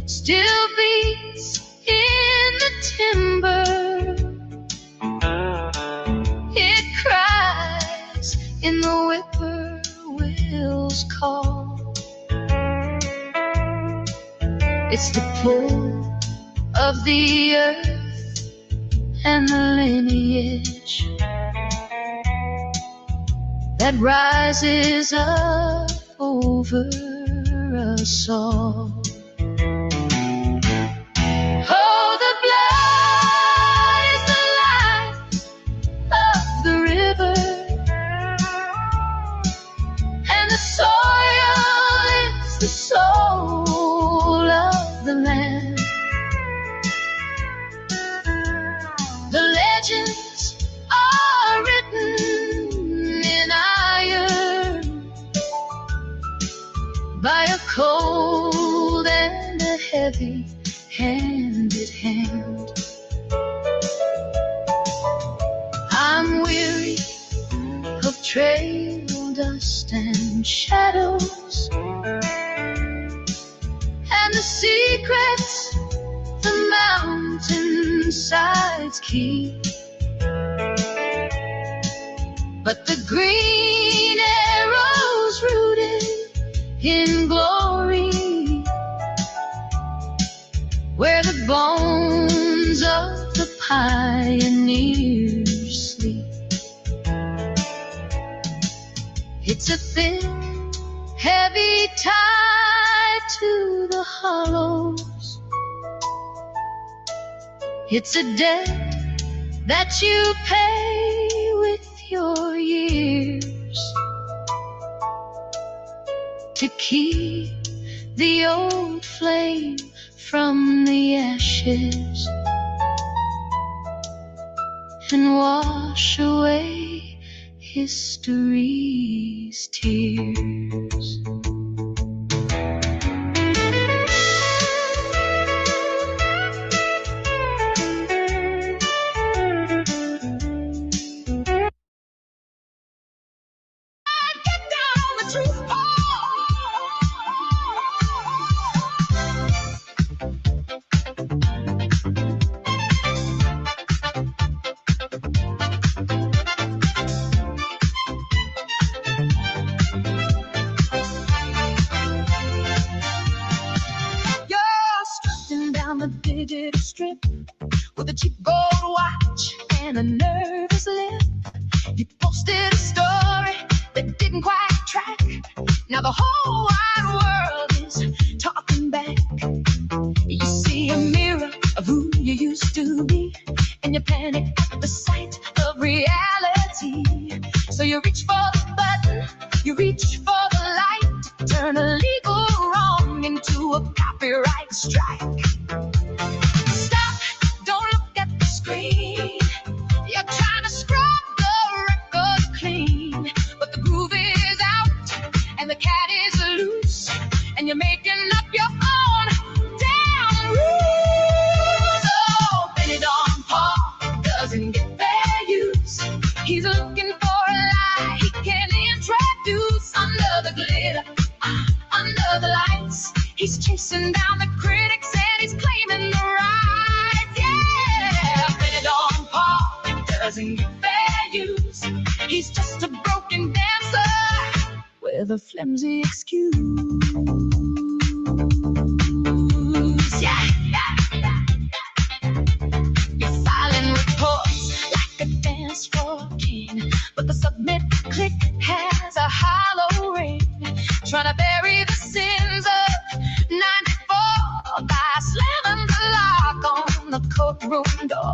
still beats in the timber. It cries in the whippoorwill's call. It's the pull of the earth and the lineage that rises up over us all. Oh, the blood is the life of the river, and the soil is the soul of the land. The legends are written in iron by a cold and a heavy-handed hand. I'm weary of trail dust and shadows, and the secrets the mountainsides keep. But the green arrows rooted in glory, where the bones of the pioneers sleep. It's a thick, heavy tie to the hollows. It's a debt that you pay with your years to keep the old flame from the ashes and wash away history's tears. Get down on the truth pole. You're strutting down the digital strip with a cheap gold watch and a nervous lip. You posted a story that didn't quite track. Now the whole wide world is talking back. You see a mirror of who you used to be, and you panic at the sight of reality. So you reach for the button, you reach for the light, to turn a legal wrong into a copyright strike. Stop, don't look at the screen. You're trying to scrub the record clean, but the groove is out and the cat is loose, and you're making up your own damn rules. Oh, Benny Don Paul doesn't get fair use. He's looking for a lie he can introduce under the glitter, under the lights. He's chasing down the critics and he's claiming the rights. Yeah, Benny Don Paul doesn't get fair use. He's just a broken dancer with a flimsy excuse. Yeah. You're filing reports like a dance floor king, but the submit click has a hollow ring, trying to bury the sins of 94 by slamming the lock on the courtroom door.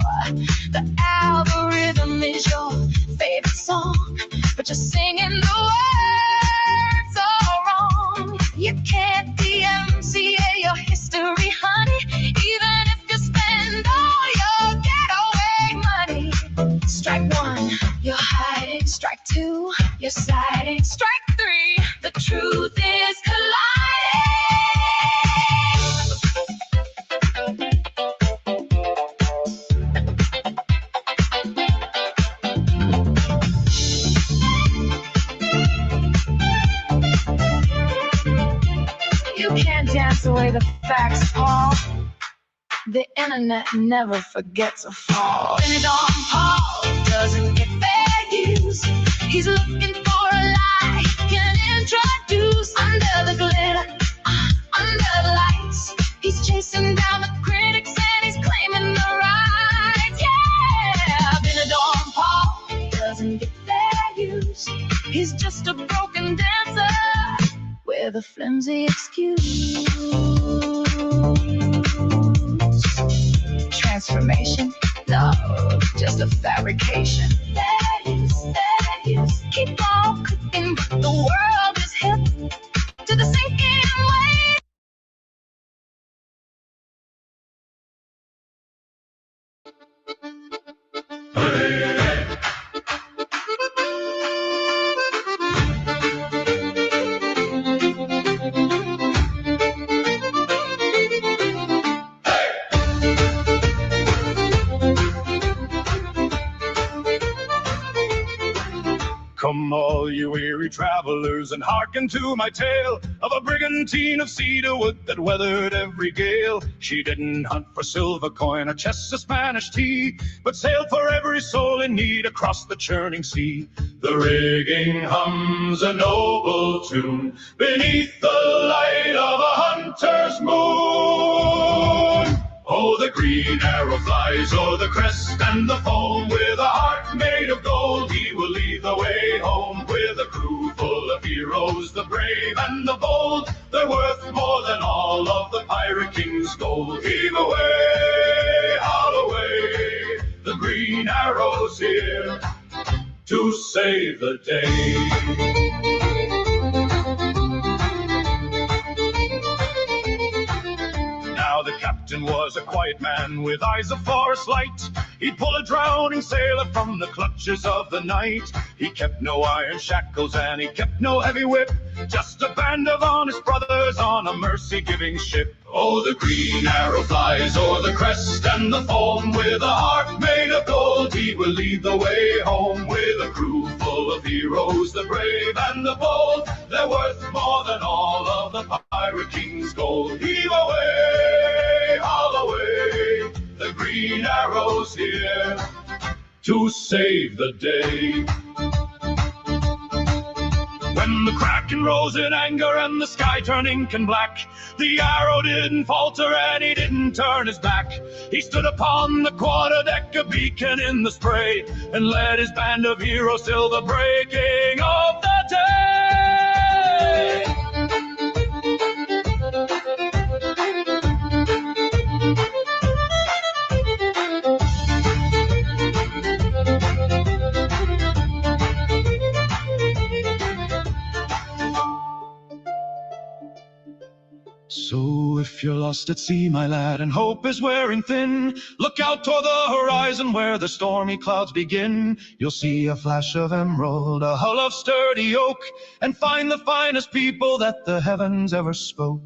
The algorithm is your favorite song, but you're singing the words all wrong. You can't DMCA your history, honey, even if you spend all your getaway money. Strike one, you're hiding. Strike two, you're siding. Strike three, the truth is colliding. You can't dance away the facts, Paul. The internet never forgets a fall. Benidorm Paul doesn't get fair use. He's looking for a lie he can introduce. Under the glitter, under the lights, he's chasing down the critics and he's claiming the rights. Yeah, Benidorm Paul doesn't get fair use. He's just a broken dancer with a flimsy excuse. Transformation? No, just a fabrication. Fair use. Keep on cooking, but the world is hip to the sinking way. Come all you weary travelers and hearken to my tale of a brigantine of cedarwood that weathered every gale. She didn't hunt for silver coin or chests of Spanish tea, but sailed for every soul in need across the churning sea. The rigging hums a noble tune beneath the light of a hunter's moon. Oh, the green arrow flies o'er the crest and the foam. With a heart made of gold, he will lead the way home. With a crew full of heroes, the brave and the bold, they're worth more than all of the pirate king's gold. Heave away, haul away, the green arrow's here to save the day. Now the captain was a quiet man with eyes of forest light. He'd pull a drowning sailor from the clutches of the night. He kept no iron shackles and he kept no heavy whip, just a band of honest brothers on a mercy-giving ship. Oh, the green arrow flies o'er the crest and the foam. With a heart made of gold, he will lead the way home. With a crew full of heroes, the brave and the bold, they're worth more than all of the pirate king's gold. Heave away, haul away, the green arrow's here to save the day. When the Kraken rose in anger and the sky turned ink and black, the arrow didn't falter and he didn't turn his back. He stood upon the quarterdeck, a beacon in the spray, and led his band of heroes till the breaking of the day. So if you're lost at sea, my lad, and hope is wearing thin, look out toward the horizon where the stormy clouds begin. You'll see a flash of emerald, a hull of sturdy oak, and find the finest people that the heavens ever spoke.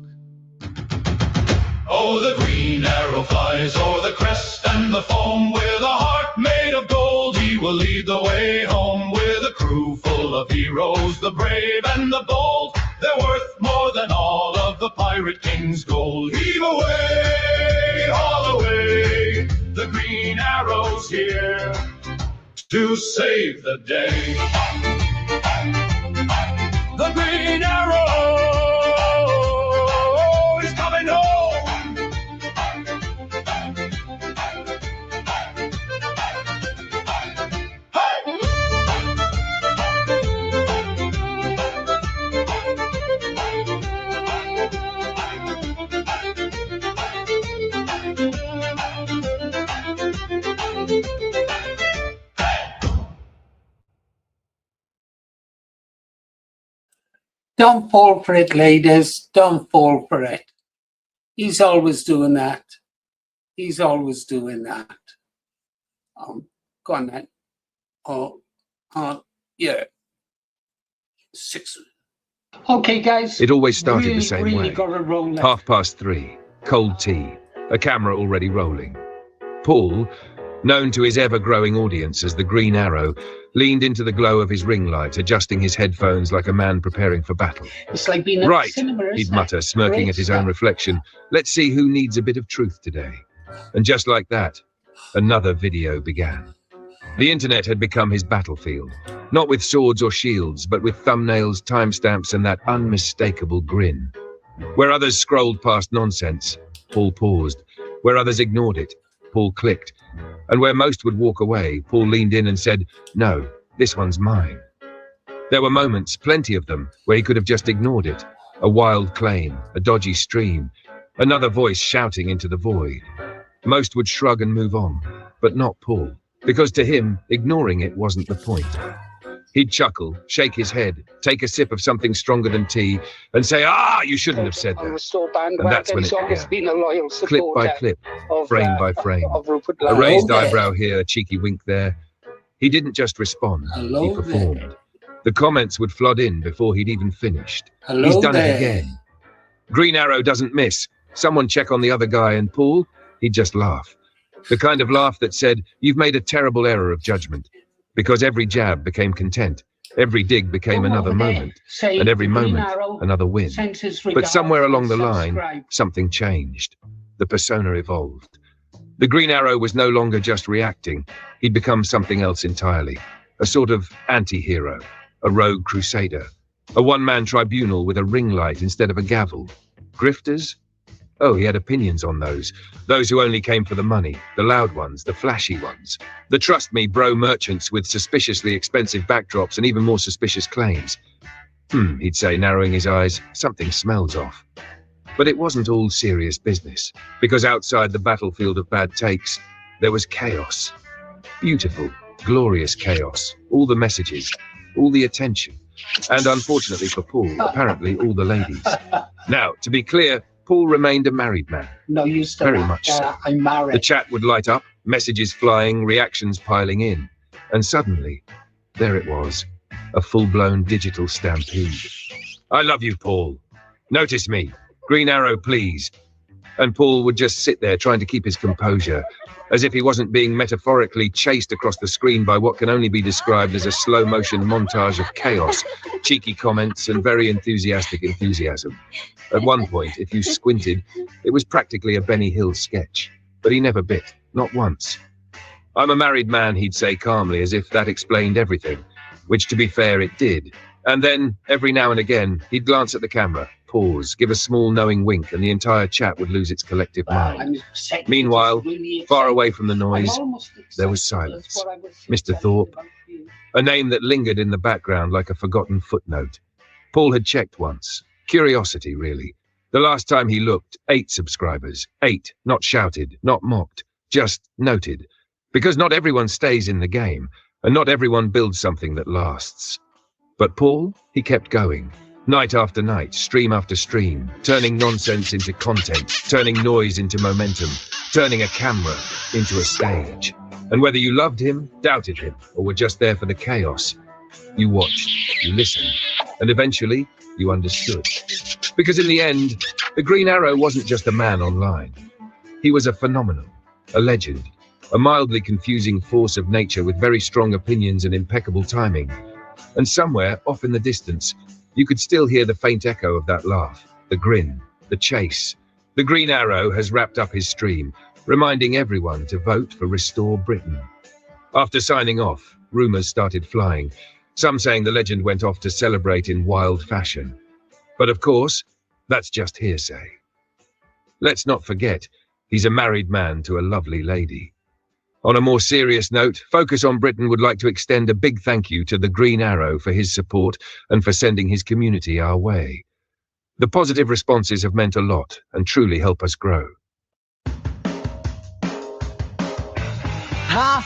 Oh, the green arrow flies o'er the crest and the foam. With a heart made of gold, he will lead the way home. With a crew full of heroes, the brave and the bold, they're worth more than all of the pirate king's gold. Heave away, haul away, the green arrow's here to save the day. The green arrow is coming home. Don't fall for it, ladies. Don't fall for it. He's always doing that. He's always doing that. Go on then. Yeah. 6. Okay, guys. It always started the same really way. got to roll it. 3:30, cold tea, a camera already rolling. Paul, known to his ever-growing audience as the Green Arrow, leaned into the glow of his ring light, adjusting his headphones like a man preparing for battle. It's like being at Right, the cinema, isn't he'd it? mutter, smirking Great at his own stuff. reflection. Let's see who needs a bit of truth today. And just like that, another video began. The internet had become his battlefield, not with swords or shields, but with thumbnails, timestamps, and that unmistakable grin. Where others scrolled past nonsense, Paul paused. Where others ignored it, Paul clicked. And where most would walk away, Paul leaned in and said, "No, this one's mine." There were moments, plenty of them, where he could have just ignored it. A wild claim, a dodgy stream, another voice shouting into the void. Most would shrug and move on, but not Paul, because to him, ignoring it wasn't the point. He'd chuckle, shake his head, take a sip of something stronger than tea, and say, you shouldn't have said that. And that's when it began. Clip by clip, frame by frame. A raised eyebrow here, a cheeky wink there. He didn't just respond, he performed. The comments would flood in before he'd even finished. Hello He's done there. it again. Green Arrow doesn't miss. Someone check on the other guy, and Paul, he'd just laugh. The kind of laugh that said, "You've made a terrible error of judgment." Because every jab became content, every dig became another moment, and every moment another win. But somewhere along the line, something changed. The persona evolved. The Green Arrow was no longer just reacting. He'd become something else entirely. A sort of anti-hero, a rogue crusader, a one-man tribunal with a ring light instead of a gavel. Grifters? Oh, he had opinions on those. Those who only came for the money, the loud ones, the flashy ones. The trust me bro merchants with suspiciously expensive backdrops and even more suspicious claims. He'd say, narrowing his eyes, something smells off. But it wasn't all serious business, because outside the battlefield of bad takes, there was chaos. Beautiful, glorious chaos. All the messages, all the attention. And unfortunately for Paul, apparently all the ladies. Now, to be clear, Paul remained a married man. No, you still Very much so. I'm married. The chat would light up, messages flying, reactions piling in. And suddenly, there it was, a full-blown digital stampede. "I love you, Paul. Notice me. Green Arrow, please." And Paul would just sit there trying to keep his composure, as if he wasn't being metaphorically chased across the screen by what can only be described as a slow-motion montage of chaos, cheeky comments, and very enthusiastic enthusiasm. At one point, if you squinted, it was practically a Benny Hill sketch, but he never bit, not once. "I'm a married man," he'd say calmly, as if that explained everything, which to be fair, it did. And then, every now and again, he'd glance at the camera, pause, give a small knowing wink, and the entire chat would lose its collective mind. Meanwhile, far away from the noise, there was silence. Mr. Thorpe, a name that lingered in the background like a forgotten footnote. Paul had checked once. Curiosity, really. The last time he looked, 8 subscribers. 8, not shouted, not mocked, just noted. Because not everyone stays in the game, and not everyone builds something that lasts. But Paul, he kept going. Night after night, stream after stream, turning nonsense into content, turning noise into momentum, turning a camera into a stage. And whether you loved him, doubted him, or were just there for the chaos, you watched, you listened, and eventually you understood. Because in the end, the Green Arrow wasn't just a man online. He was a phenomenon, a legend, a mildly confusing force of nature with very strong opinions and impeccable timing. And somewhere, off in the distance, you could still hear the faint echo of that laugh, the grin, the chase. The Green Arrow has wrapped up his stream, reminding everyone to vote for Restore Britain. After signing off, rumours started flying, some saying the legend went off to celebrate in wild fashion. But of course, that's just hearsay. Let's not forget, he's a married man to a lovely lady. On a more serious note, Focus on Britain would like to extend a big thank you to the Green Arrow for his support and for sending his community our way. The positive responses have meant a lot and truly help us grow.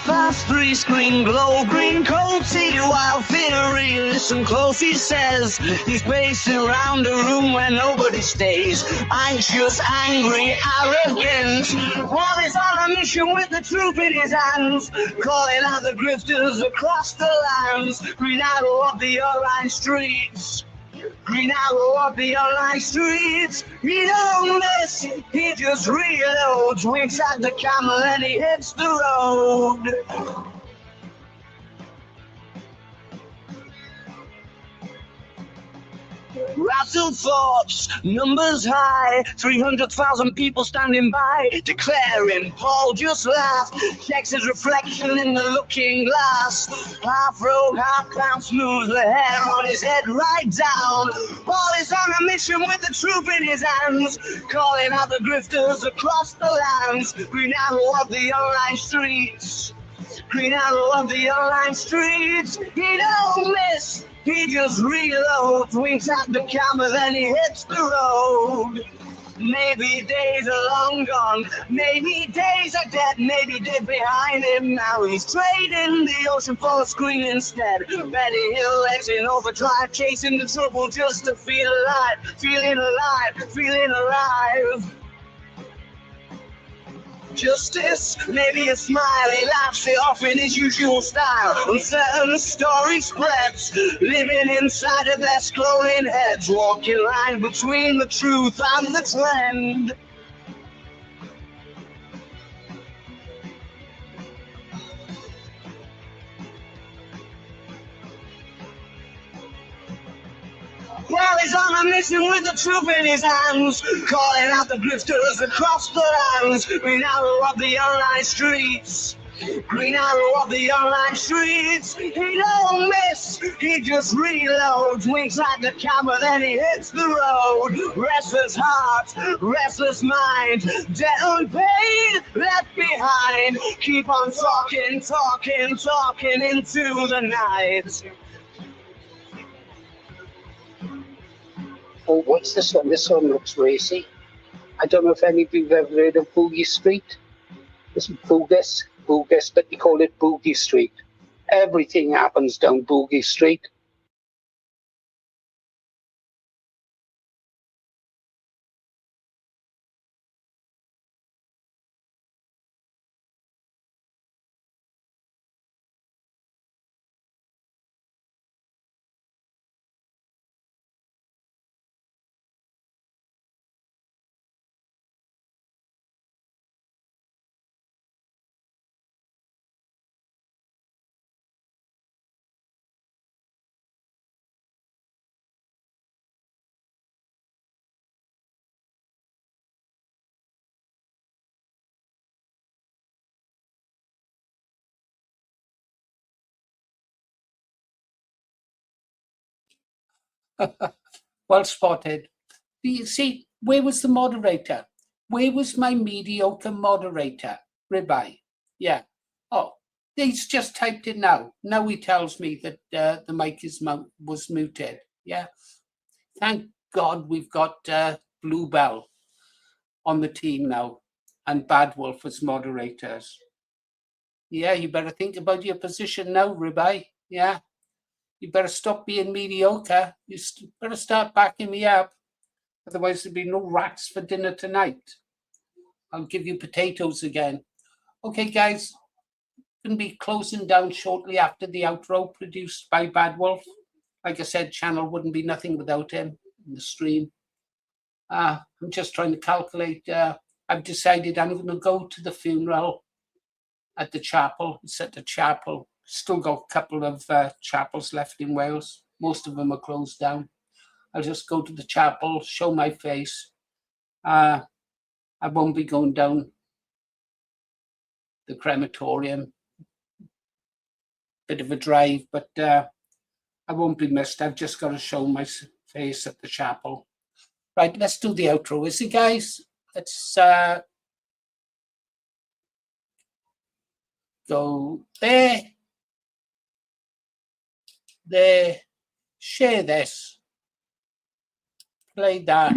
3:30 screen glow, green coat, see wild theory. Listen close, he says. He's pacing around the room where nobody stays. Anxious, angry, arrogant. While he's on a mission with the truth in his hands, calling out the grifters across the lands. Green Arrow of the online streets. Green Arrow of the online streets. He don't miss, he just reloads, winks at the camera and he hits the road. Rattle thoughts, numbers high, 300,000 people standing by, declaring Paul just laughed, checks his reflection in the looking glass. Half robe, half clown, smooth the hair on his head right down. Paul is on a mission with the troop in his hands, calling out the grifters across the lands. Green arrow of the online streets. Green arrow of the online streets. He don't miss. He just reloads, winks at the camera, then he hits the road. Maybe days are long gone, maybe days are dead, maybe dead behind him. Now he's trading the ocean for a screen instead. Betty Hill legs in overdrive, chasing the trouble just to feel alive, feeling alive, feeling alive. Justice, maybe a smile, he laughs it off in his usual style. Uncertain story spreads, living inside of their scrolling heads, walking line between the truth and the trend. Well, he's on a mission with the truth in his hands, calling out the grifters across the lands. Green arrow of the online streets. Green arrow of the online streets. He don't miss, he just reloads, winks at the camera, then he hits the road. Restless heart, restless mind, debt unpaid, left behind. Keep on talking, talking, talking into the night. Oh, what's this one? This one looks racy. I don't know if any of you have ever heard of Boogie Street. This is Boogus, but they call it Boogie Street. Everything happens down Boogie Street. Well spotted. You see, where was the moderator? Where was my mediocre moderator? Ribeye. Yeah. Oh, he's just typed it now. Now he tells me that the mic was muted. Yeah. Thank God we've got Bluebell on the team now and Badwolf as moderators. Yeah, you better think about your position now, Ribeye. Yeah. You better stop being mediocre. You better start backing me up. Otherwise, there'll be no rats for dinner tonight. I'll give you potatoes again. Okay, guys, going to be closing down shortly after the outro produced by Badwolf. Like I said, channel wouldn't be nothing without him in the stream. I'm just trying to calculate. I've decided I'm going to go to the funeral at the chapel. It's at the chapel. Still got a couple of chapels left in Wales. Most of them are closed down. I'll just go to the chapel, show my face. I won't be going down the crematorium. Bit of a drive, but I won't be missed. I've just got to show my face at the chapel. Right, let's do the outro. Is it, guys? Let's go there. There. Share this. Play that.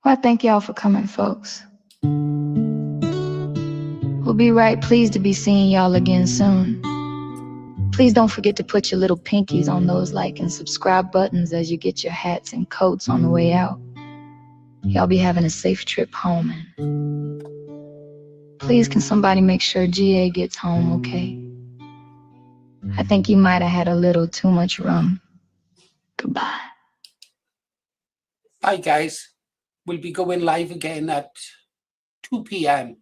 Well, thank y'all for coming, folks. We'll be right pleased to be seeing y'all again soon. Please don't forget to put your little pinkies on those like and subscribe buttons as you get your hats and coats on the way out. Y'all be having a safe trip home, and please can somebody make sure GA gets home okay? I think you might have had a little too much rum. Goodbye. Bye, guys. We'll be going live again at 2 p.m.